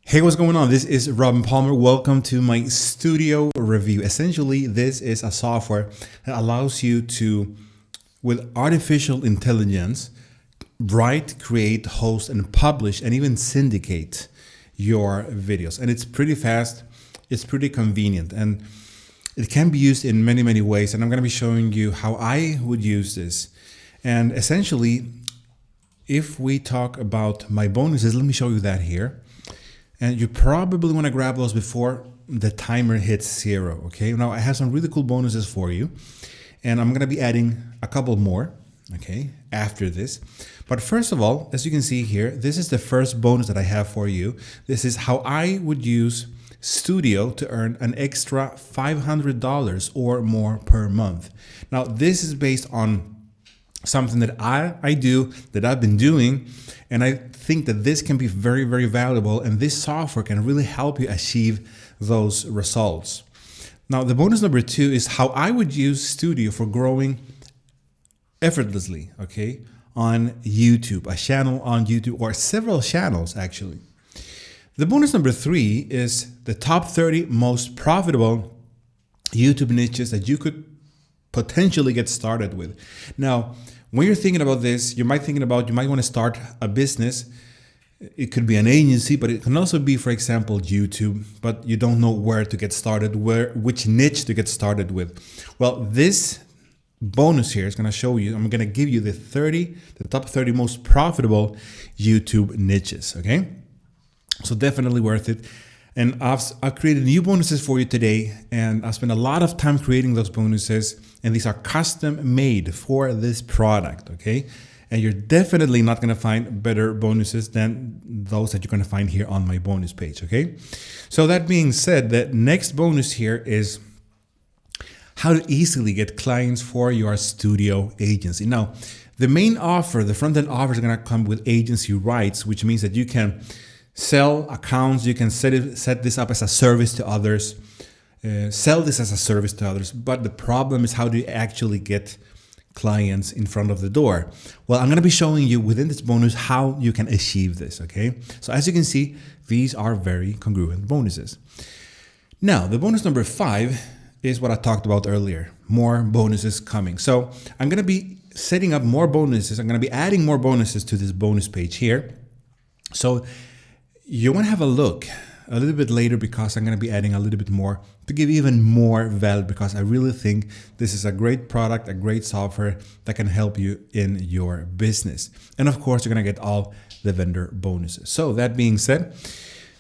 Hey, what's going on? This is Robin Palmer. Welcome to my studio review. Essentially, this is a software that allows you to, with artificial intelligence, write, create, host, and publish, and even syndicate your videos. And it's pretty fast, it's pretty convenient, and it can be used in many, many ways. And I'm going to be showing you how I would use this. And essentially, if we talk about my bonuses, let me show you that here. And you probably want to grab those before the timer hits 0, okay? Now, I have some really cool bonuses for you, and I'm going to be adding a couple more, okay, after this. But first of all, as you can see here, this is the first bonus that I have for you. This is how I would use Stoodaio to earn an extra $500 or more per month. Now, this is based on something that I do, that I've been doing, and I think that this can be very, very valuable, and this software can really help you achieve those results. Now, the bonus number 2 is how I would use Stoodaio for growing effortlessly, okay, on YouTube, a channel on YouTube, or several channels actually. The bonus number 3 is the top 30 most profitable YouTube niches that you could potentially get started with. Now, when you're thinking about this, you might want to start a business. It could be an agency, but it can also be, for example, YouTube, but you don't know where to get started, which niche to get started with. Well, this bonus here is going to show you, I'm going to give you the top 30 most profitable YouTube niches, okay? So definitely worth it. And I've created new bonuses for you today, and I've spent a lot of time creating those bonuses, and these are custom made for this product, okay? And you're definitely not gonna find better bonuses than those that you're gonna find here on my bonus page, okay? So that being said, the next bonus here is how to easily get clients for your Stoodaio agency. Now, the main offer, the front-end offer is gonna come with agency rights, which means that you can sell accounts, you can set this up as a service to others, sell this as a service to others. But the problem is, how do you actually get clients in front of the door? Well, I'm going to be showing you within this bonus how you can achieve this, okay? So as you can see, these are very congruent bonuses. Now, the bonus number 5 is what I talked about earlier, more bonuses coming. So I'm going to be setting up more bonuses. I'm going to be adding more bonuses to this bonus page here. So you want to have a look a little bit later, because I'm going to be adding a little bit more to give even more value, because I really think this is a great product, a great software that can help you in your business. And of course, you're going to get all the vendor bonuses. So that being said,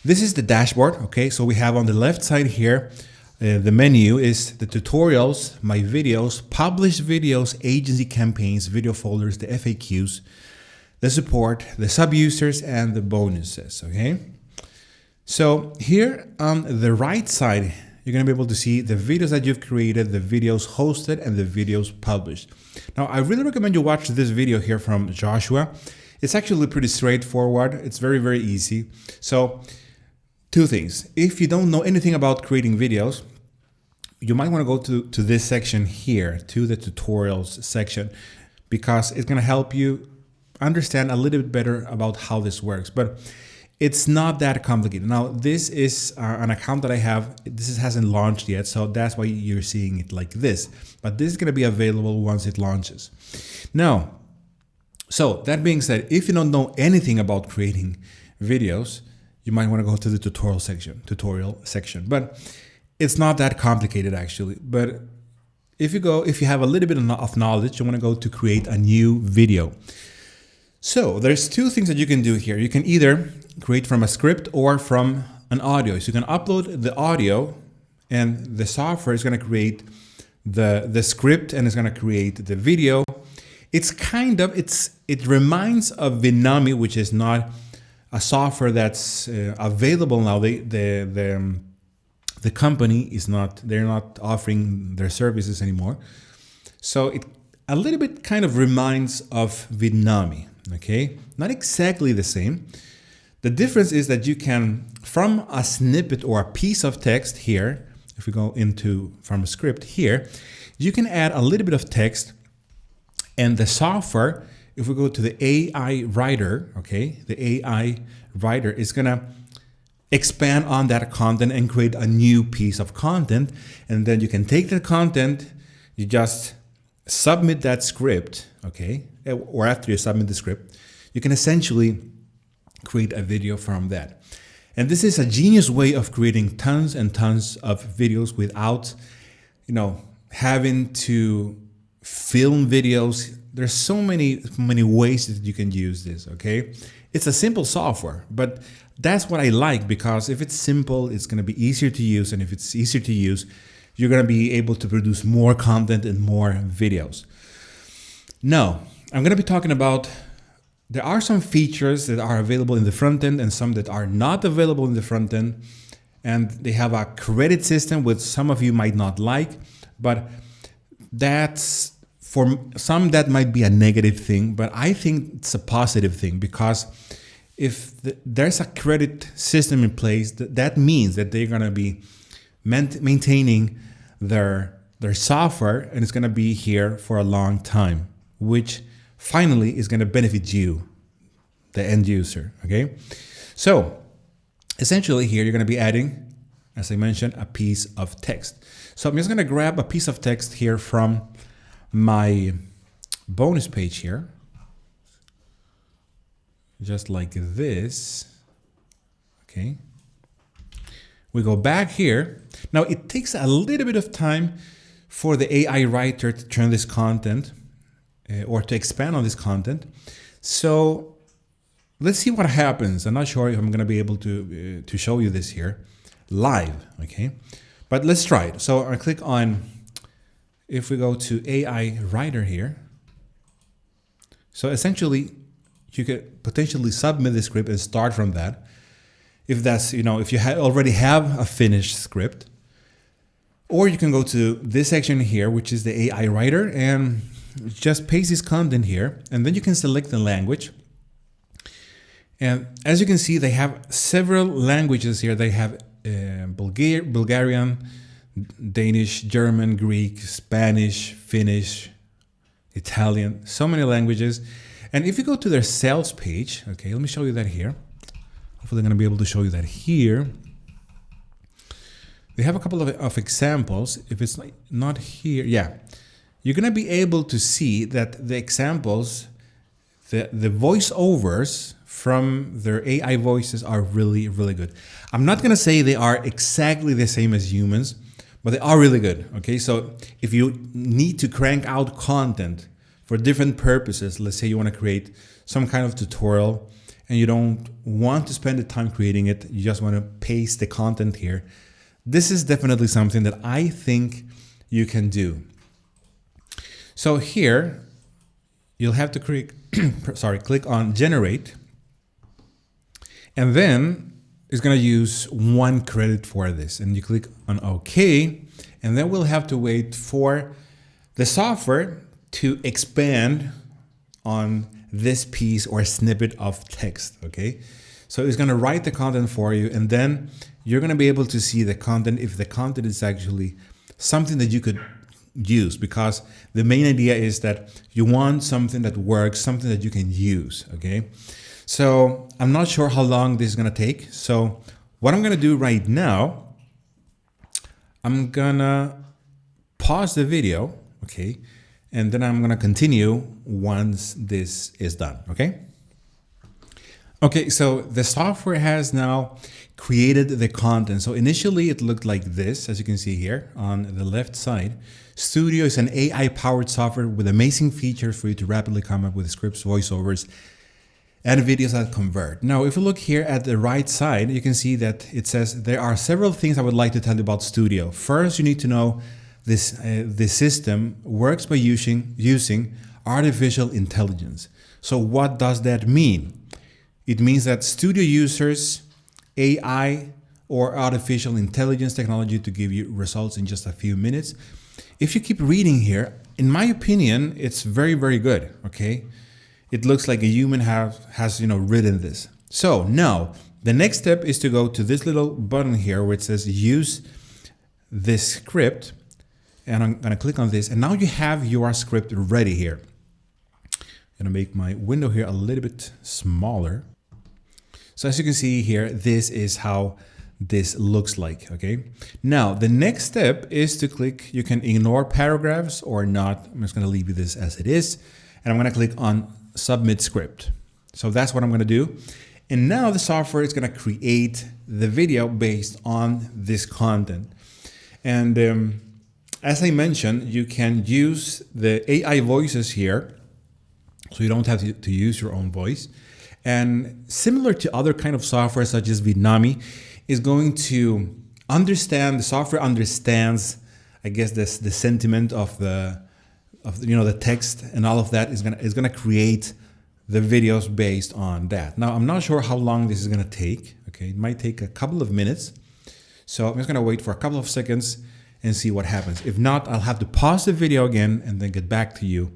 this is the dashboard. Okay, so we have on the left side here, the menu is the tutorials, my videos, published videos, agency campaigns, video folders, the FAQs, the support, the sub-users, and the bonuses, okay? So here on the right side, you're gonna be able to see the videos that you've created, the videos hosted, and the videos published. Now, I really recommend you watch this video here from Joshua. It's actually pretty straightforward. It's very, very easy. So, 2 things. If you don't know anything about creating videos, you might wanna go to this section here, to the tutorials section, because it's gonna help you understand a little bit better about how this works. But it's not that complicated. Now, this is an account that I have. This hasn't launched yet, so that's why you're seeing it like this. But this is gonna be available once it launches. Now, so that being said, if you don't know anything about creating videos, you might wanna go to the tutorial section. But it's not that complicated actually. But if you have a little bit of knowledge, you wanna go to create a new video. So there's 2 things that you can do here. You can either create from a script or from an audio. So you can upload the audio, and the software is going to create the script, and it's going to create the video. It reminds of Vinami, which is not a software that's available now. The company is not, they're not offering their services anymore. So it a little bit kind of reminds of Vinami. Okay, not exactly the same. The difference is that you can, from a snippet or a piece of text here, if we go from a script here, you can add a little bit of text, and the software, if we go to the AI writer, okay, the AI writer is gonna expand on that content and create a new piece of content. And then you can take the content, you just submit that script, okay? Or after you submit the script, you can essentially create a video from that. And this is a genius way of creating tons and tons of videos without, having to film videos. There's so many ways that you can use this, okay? It's a simple software, but that's what I like, because if it's simple, it's going to be easier to use. And if it's easier to use, you're going to be able to produce more content and more videos. Now, I'm going to be talking about, there are some features that are available in the front end and some that are not available in the front end. And they have a credit system, which some of you might not like, but that's, for some, that might be a negative thing, but I think it's a positive thing, because if there's a credit system in place, that means that they're going to be maintaining their software, and it's going to be here for a long time, which finally is going to benefit you, the end user, okay? So essentially here, you're going to be adding, as I mentioned, a piece of text. So I'm just going to grab a piece of text here from my bonus page here, just like this, okay? We go back here. Now it takes a little bit of time for the AI writer to turn this content or to expand on this content. So let's see what happens. I'm not sure if I'm going to be able to show you this here live, okay? But let's try it. So I click on, if we go to AI writer here, so essentially you could potentially submit the script and start from that. If that's, if you already have a finished script, or you can go to this section here, which is the AI writer, and just paste this content here, and then you can select the language. And as you can see, they have several languages here. They have Bulgarian, Danish, German, Greek, Spanish, Finnish, Italian, so many languages. And if you go to their sales page, okay, let me show you that here. Hopefully I'm going to be able to show you that here. They have a couple of examples. If it's not here, yeah. You're going to be able to see that the examples, the voiceovers from their AI voices are really, really good. I'm not going to say they are exactly the same as humans, but they are really good, okay? So if you need to crank out content for different purposes, let's say you want to create some kind of tutorial and you don't want to spend the time creating it, you just want to paste the content here, this is definitely something that I think you can do. So here, you'll have to click on generate, and then it's going to use 1 credit for this, and you click on OK, and then we'll have to wait for the software to expand on this piece or snippet of text, okay? So it's going to write the content for you, and then you're going to be able to see the content, if the content is actually something that you could use, because the main idea is that you want something that works, something that you can use, okay? So I'm not sure how long this is going to take. So what I'm going to do right now, I'm going to pause the video, okay? And then I'm going to continue once this is done, okay? Okay, so the software has now created the content. So initially it looked like this, as you can see here on the left side. Stoodaio is an AI-powered software with amazing features for you to rapidly come up with scripts, voiceovers, and videos that convert. Now, if you look here at the right side, you can see that it says there are several things I would like to tell you about Stoodaio. First, you need to know this system works by using artificial intelligence. So what does that mean? It means that Stoodaio uses AI or artificial intelligence technology to give you results in just a few minutes. If you keep reading here, in my opinion, it's very, very good, okay? It looks like a human has written this. So now, the next step is to go to this little button here where it says use this script. And I'm going to click on this. And now you have your script ready here. I'm going to make my window here a little bit smaller. So as you can see here, this is how this looks like, okay? Now, the next step is to click, you can ignore paragraphs or not. I'm just gonna leave this as it is. And I'm gonna click on Submit Script. So that's what I'm gonna do. And now the software is gonna create the video based on this content. And as I mentioned, you can use the AI voices here, so you don't have to use your own voice. And similar to other kind of software such as Vidnami, is going to understand, the software understands, I guess, the sentiment of the text and all of that is gonna create the videos based on that. Now, I'm not sure how long this is gonna take. Okay, it might take a couple of minutes. So I'm just gonna wait for a couple of seconds and see what happens. If not, I'll have to pause the video again and then get back to you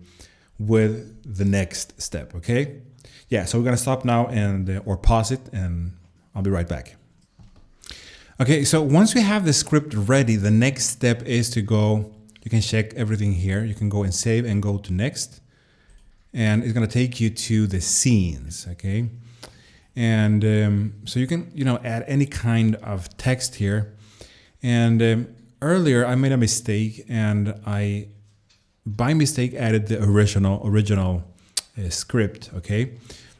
with the next step, okay? Yeah, so we're gonna stop now and or pause it, and I'll be right back. Okay, so once we have the script ready, the next step is to go, you can check everything here. You can go and save and go to next. And it's gonna take you to the scenes, okay? And so you can, add any kind of text here. And earlier I made a mistake, and I, by mistake, added the original script, okay?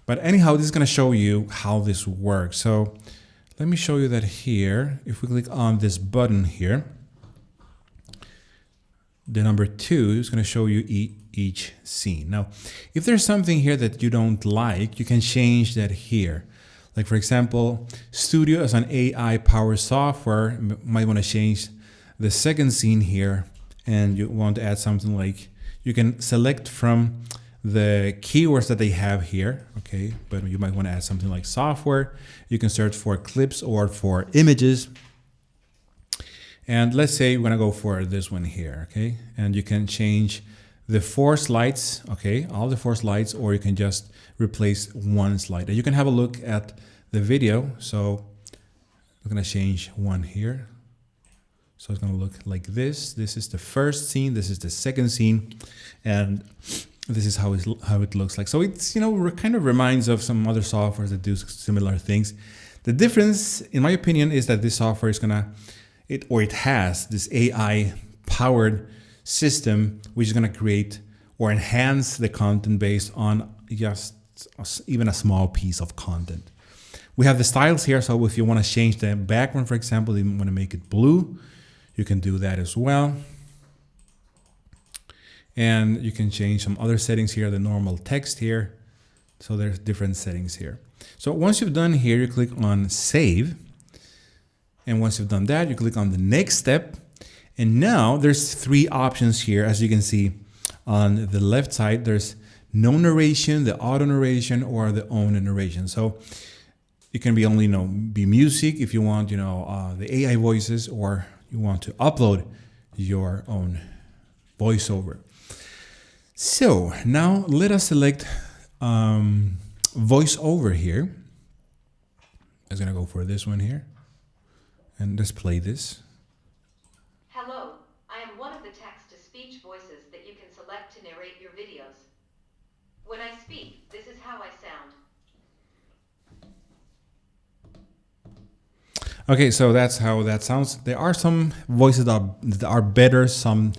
But anyhow, this is gonna show you how this works. So let me show you that here. If we click on this button here, the number 2 is gonna show you each scene. Now, if there's something here that you don't like, you can change that here. Like for example, Stoodaio as an AI powered software, might want to change the second scene here, and you want to add something like, you can select from the keywords that they have here, okay? But you might want to add something like software. You can search for clips or for images. And let's say we're gonna go for this one here, okay? And you can change the 4 slides, okay? All the 4 slides, or you can just replace 1 slide. And you can have a look at the video. So I'm gonna change one here. So it's gonna look like this. This is the first scene, this is the second scene, and this is how it looks like. So it's, kind of reminds of some other softwares that do similar things. The difference, in my opinion, is that this software is it has this AI powered system, which is gonna create or enhance the content based on just even a small piece of content. We have the styles here, so if you want to change the background, for example, you want to make it blue, you can do that as well. And you can change some other settings here, the normal text here. So there's different settings here. So once you've done here, you click on save. And once you've done that, you click on the next step. And now there's 3 options here. As you can see on the left side, there's no narration, the auto narration, or the own narration. So it can be only, be music if you want, the AI voices, or you want to upload your own voiceover. So now let us select voiceover here. I'm gonna go for this one here, and let's play this. Hello, I am one of the text-to-speech voices that you can select to narrate your videos. When I speak, this is how I sound. Okay, so that's how that sounds. There are some voices that are better, some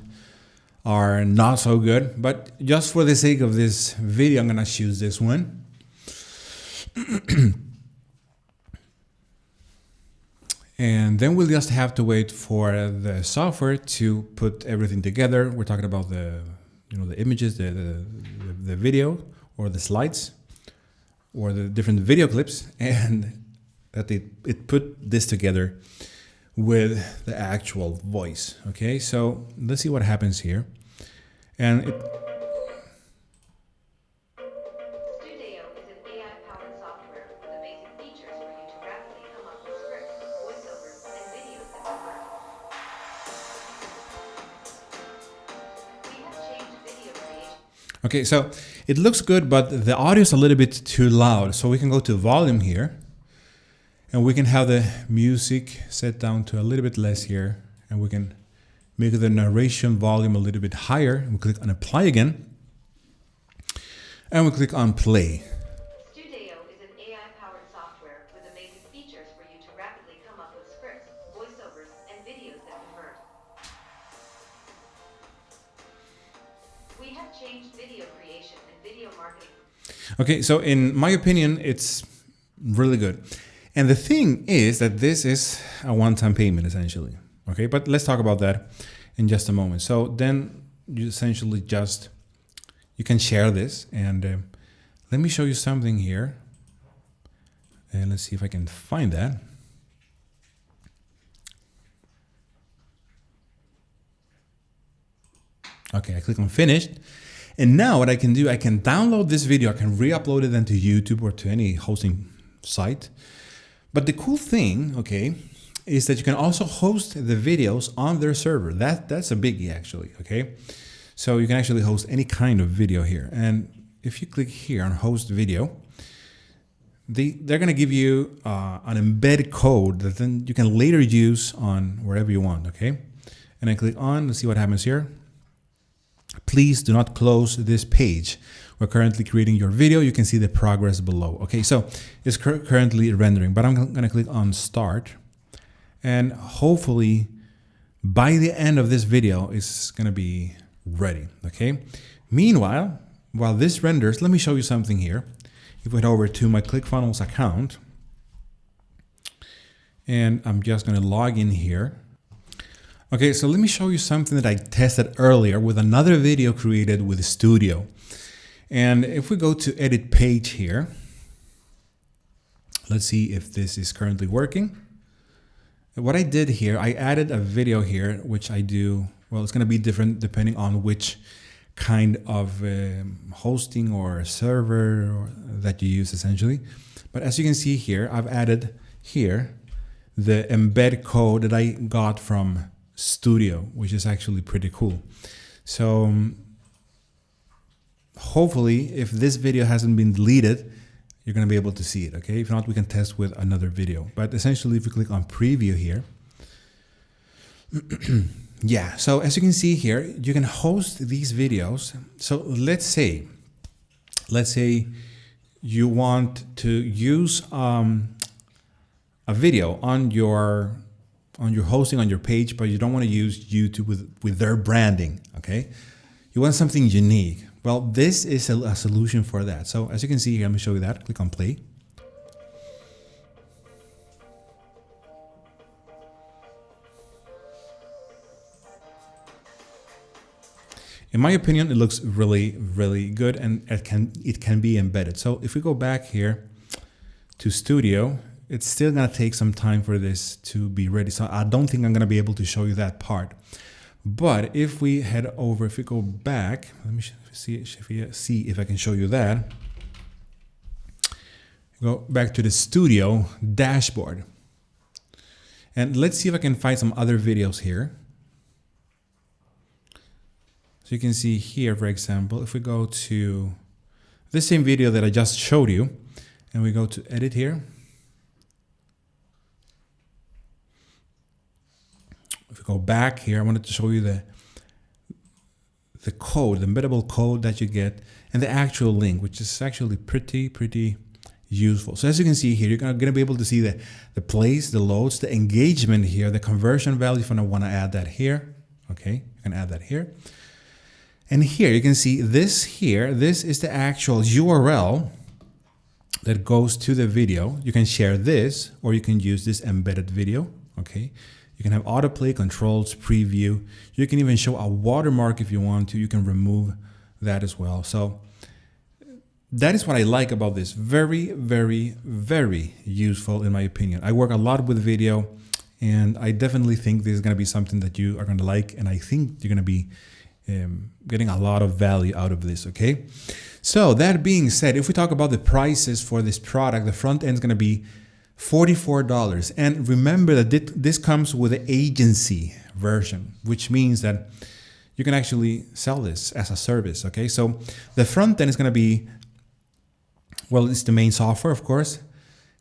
are not so good, but just for the sake of this video, I'm gonna choose this one. And then we'll just have to wait for the software to put everything together. We're talking about the images, the video, or the slides, or the different video clips, and that it put this together with the actual voice. Okay, so let's see what happens here. And Stoodaio is an AI-powered software with the basic features for you to rapidly come up with scripts, voiceovers, and videos that will work. We have changed video creation. okay, so it looks good, but the audio is a little bit too loud. So we can go to volume here, and we can have the music set down to a little bit less here, and we can make the narration volume a little bit higher. And we click on apply again, and we click on play. Stoodaio is an AI-powered software with We have changed video creation and video marketing. Okay, so in my opinion, it's really good. And the thing is that this is a one-time payment essentially. Okay, but let's talk about that in just a moment. So then you essentially just, you can share this, and let me show you something here. And let's see if I can find that. Okay, I click on finished. And now what I can do, I can download this video, I can re-upload it then to YouTube or to any hosting site. But the cool thing, okay, is that you can also host the videos on their server. That's a biggie actually, okay? So you can actually host any kind of video here. And if you click here on host video, they're gonna give you an embedded code that then you can later use on wherever you want, okay? And I click on, let's see what happens here. Please do not close this page. We're currently creating your video. You can see the progress below. Okay, so it's currently rendering, but I'm going to click on start. And hopefully by the end of this video, it's going to be ready. Okay. Meanwhile, while this renders, let me show you something here. If we head over to my ClickFunnels account, and I'm just going to log in here. Okay, so let me show you something that I tested earlier with another video created with Stoodaio. And if we go to edit page here, let's see if this is currently working. What I did here, I added a video here, which I do, well, it's going to be different depending on which kind of hosting or server that you use essentially. But as you can see here, I've added here the embed code that I got from Stoodaio, which is actually pretty cool. So hopefully if this video hasn't been deleted, you're going to be able to see it. Okay, if not, we can test with another video. But essentially if you click on preview here, yeah, so as you can see here, you can host these videos. So let's say you want to use a video on your hosting on your page, but you don't want to use YouTube with their branding. Okay, you want something unique. Well, this is a solution for that. So as you can see here, let me show you that. Click on play. In my opinion, it looks really, really good, and it can be embedded. So if we go back here to Stoodaio, it's still gonna take some time for this to be ready. So I don't think I'm gonna be able to show you that part. But if we head over, if we go back, let me see if I can show you that. Go back to the Stoodaio dashboard. And let's see if I can find some other videos here. So you can see here, for example, if we go to the same video that I just showed you, and we go to edit here. If we go back here, I wanted to show you the code, the embeddable code that you get, and the actual link, which is actually pretty useful. So as you can see here, you're going to be able to see the plays, the loads, the engagement here, the conversion value. If I want to add that here, okay, you can add that here. And here you can see this here, this is the actual URL that goes to the video. You can share this, or you can use this embedded video, okay? You can have autoplay, controls, preview. You can even show a watermark if you want to. You can remove that as well. So that is what I like about this. Very useful in my opinion. I work a lot with video, and I definitely think this is going to be something that you are going to like, and I think you're going to be getting a lot of value out of this, okay? So that being said, if we talk about the prices for this product, the front end is going to be $44. And remember that this comes with the agency version, which means that you can actually sell this as a service, okay? So the front end is going to be, well, it's the main software, of course,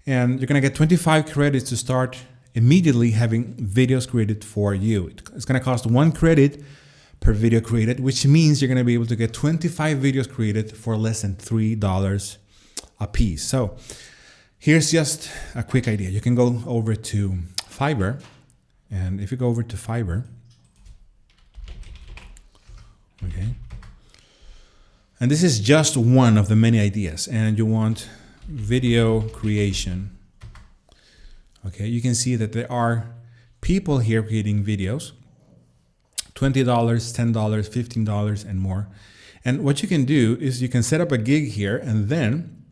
and you're going to get 25 credits to start immediately having videos created for you. It's going to cost 1 credit per video created, which means you're going to be able to get 25 videos created for less than $3 a piece. So here's just a quick idea. You can go over to Fiverr, and if you go over to Fiverr, okay, And this is just one of the many ideas. And you want video creation. Okay, you can see that there are people here creating videos. $20, $10, $15, and more. And what you can do is you can set up a gig here, and then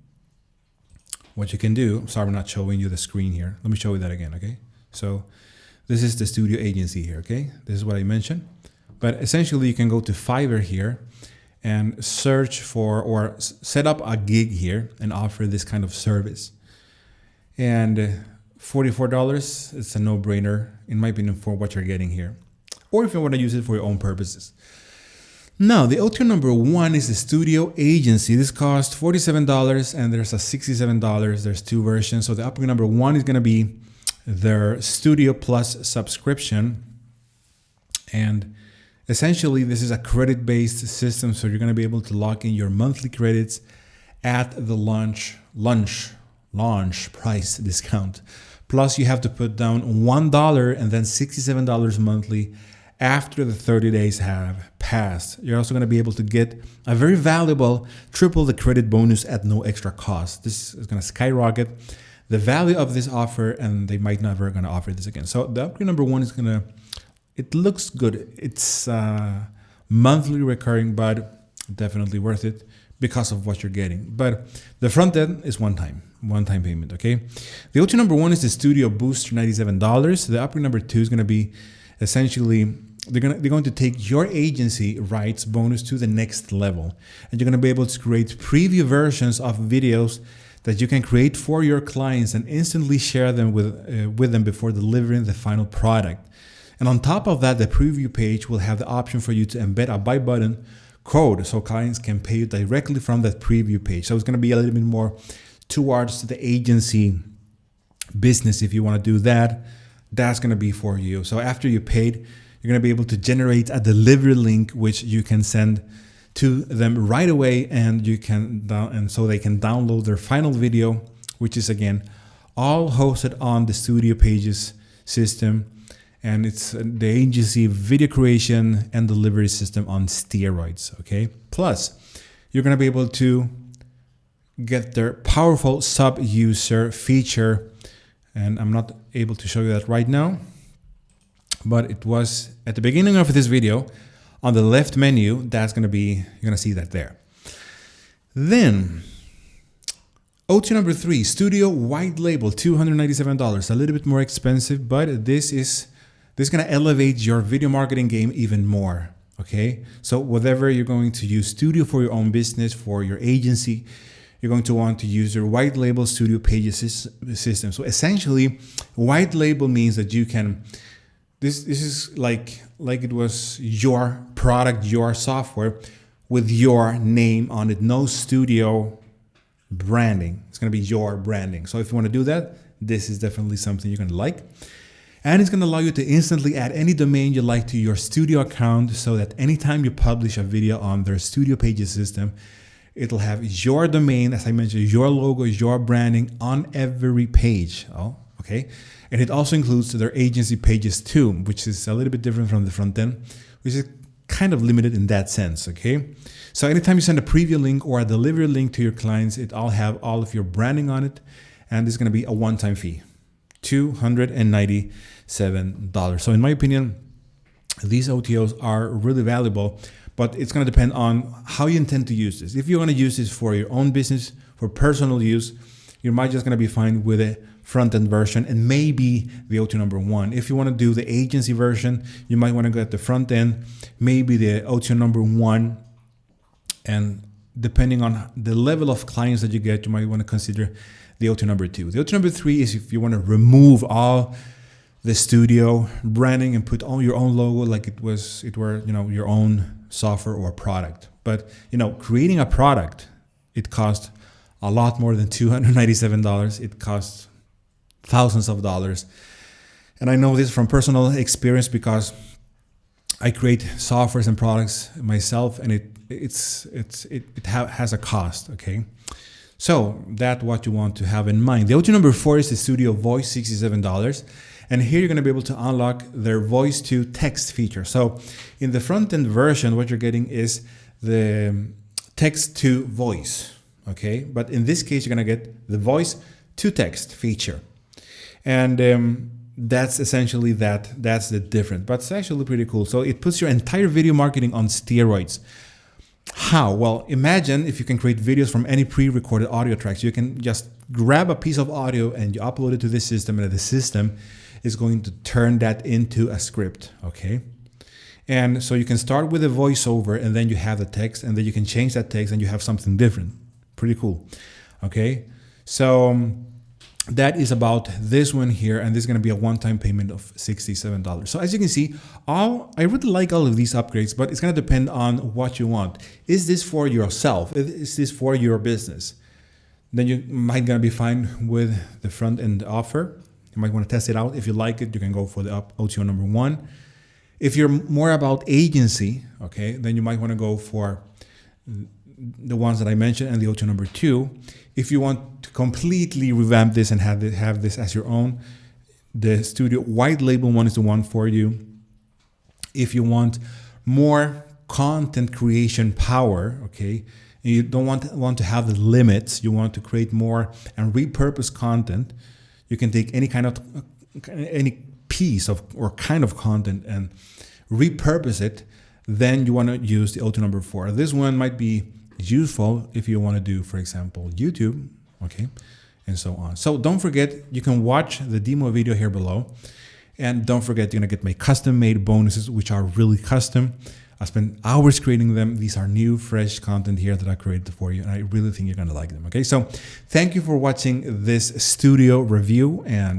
what you can do, sorry, I'm not showing you the screen here. Let me show you that again, okay? So this is the studio agency here, okay? This is what I mentioned. But essentially you can go to Fiverr here and search for or set up a gig here and offer this kind of service. And $44, it's a no-brainer, in my opinion, for what you're getting here. Or if you want to use it for your own purposes. Now, the option number one is the studio agency. This costs $47 and there's a $67. There's two versions. So the option number one is going to be their Studio Plus subscription. And essentially, this is a credit-based system. So you're going to be able to lock in your monthly credits at the launch price discount. Plus, you have to put down $1 and then $67 monthly after the 30 days have passed. You're also going to be able to get a very valuable triple the credit bonus at no extra cost. This is going to skyrocket the value of this offer, and they might never going to offer this again. So the upgrade number one is going to, it looks good. It's monthly recurring, but definitely worth it because of what you're getting. But the front end is one-time payment, okay? The option number one is the Studio Booster, $97. The upgrade number two is going to be essentially they're going to take your agency rights bonus to the next level, and you're going to be able to create preview versions of videos that you can create for your clients and instantly share them with them before delivering the final product. And on top of that, the preview page will have the option for you to embed a buy button code so clients can pay you directly from that preview page. So it's going to be a little bit more towards the agency business. If you want to do that, that's going to be for you. So after you paid, you're going to be able to generate a delivery link which you can send to them right away, and you can so they can download their final video, which is again all hosted on the Studio Pages system, and it's the agency video creation and delivery system on steroids. Okay, plus you're going to be able to get their powerful sub user feature, and I'm not able to show you that right now, but it was at the beginning of this video on the left menu. That's going to be, you're going to see that there. Then option number three, Studio White Label, $297, a little bit more expensive, but this is going to elevate your video marketing game even more. Okay, so whatever you're going to use Studio for your own business, for your agency, you're going to want to use your white label Studio Pages system. So essentially, white label means that you can, this is like it was your product, your software with your name on it. No studio branding. It's going to be your branding. So if you want to do that, this is definitely something you're going to like. And it's going to allow you to instantly add any domain you like to your studio account, so that anytime you publish a video on their Studio Pages system, it'll have your domain, as I mentioned, your logo, your branding on every page. Oh, okay. And it also includes their agency pages too, which is a little bit different from the front end, which is kind of limited in that sense. Okay. So anytime you send a preview link or a delivery link to your clients, it all have all of your branding on it. And this is going to be a one-time fee, $297. So in my opinion, these OTOs are really valuable, but it's going to depend on how you intend to use this. If you want to use this for your own business, for personal use, you might just going to be fine with a front-end version and maybe the OTO number one. If you want to do the agency version, you might want to go at the front end, maybe the OTO number one, and depending on the level of clients that you get, you might want to consider the OTO number two. The OTO number three is if you want to remove all the studio branding and put on your own logo, like it were your own software or product. But creating a product, it costs a lot more than $297. It costs thousands of dollars. And I know this from personal experience because I create softwares and products myself, and it has a cost. Okay, so that's what you want to have in mind. The OTO number four is the Studio Voice, $67. And here you're going to be able to unlock their voice to text feature. So in the front end version, what you're getting is the text to voice, okay? But in this case, you're gonna get the voice to text feature. And that's essentially that's the difference, but it's actually pretty cool. So it puts your entire video marketing on steroids. How? Well, imagine if you can create videos from any pre-recorded audio tracks. You can just grab a piece of audio and you upload it to the system, and the system is going to turn that into a script, okay? And so you can start with a voiceover, and then you have the text, and then you can change that text and you have something different. Pretty cool, okay? So that is about this one here, and this is going to be a one-time payment of $67. So as you can see, I really like all of these upgrades, but it's going to depend on what you want. Is this for yourself? Is this for your business? Then you might going to be fine with the front-end offer. You might want to test it out. If you like it, you can go for the OTO number 1. If you're more about agency, okay, then you might want to go for the ones that I mentioned and the OTO number 2. If you want to completely revamp this and have this as your own, the Studio white label one is the one for you. If you want more content creation power, okay, and you don't want to have the limits, you want to create more and repurpose content, you can take any piece of or kind of content and repurpose it. Then you want to use the OTO number 4. This one might be useful if you want to do, for example, YouTube, okay, and so on. So don't forget, you can watch the demo video here below, and don't forget, you're gonna get my custom-made bonuses, which are really custom. I spent hours creating them. These are new, fresh content here that I created for you, and I really think you're gonna like them. Okay, so thank you for watching this studio review, and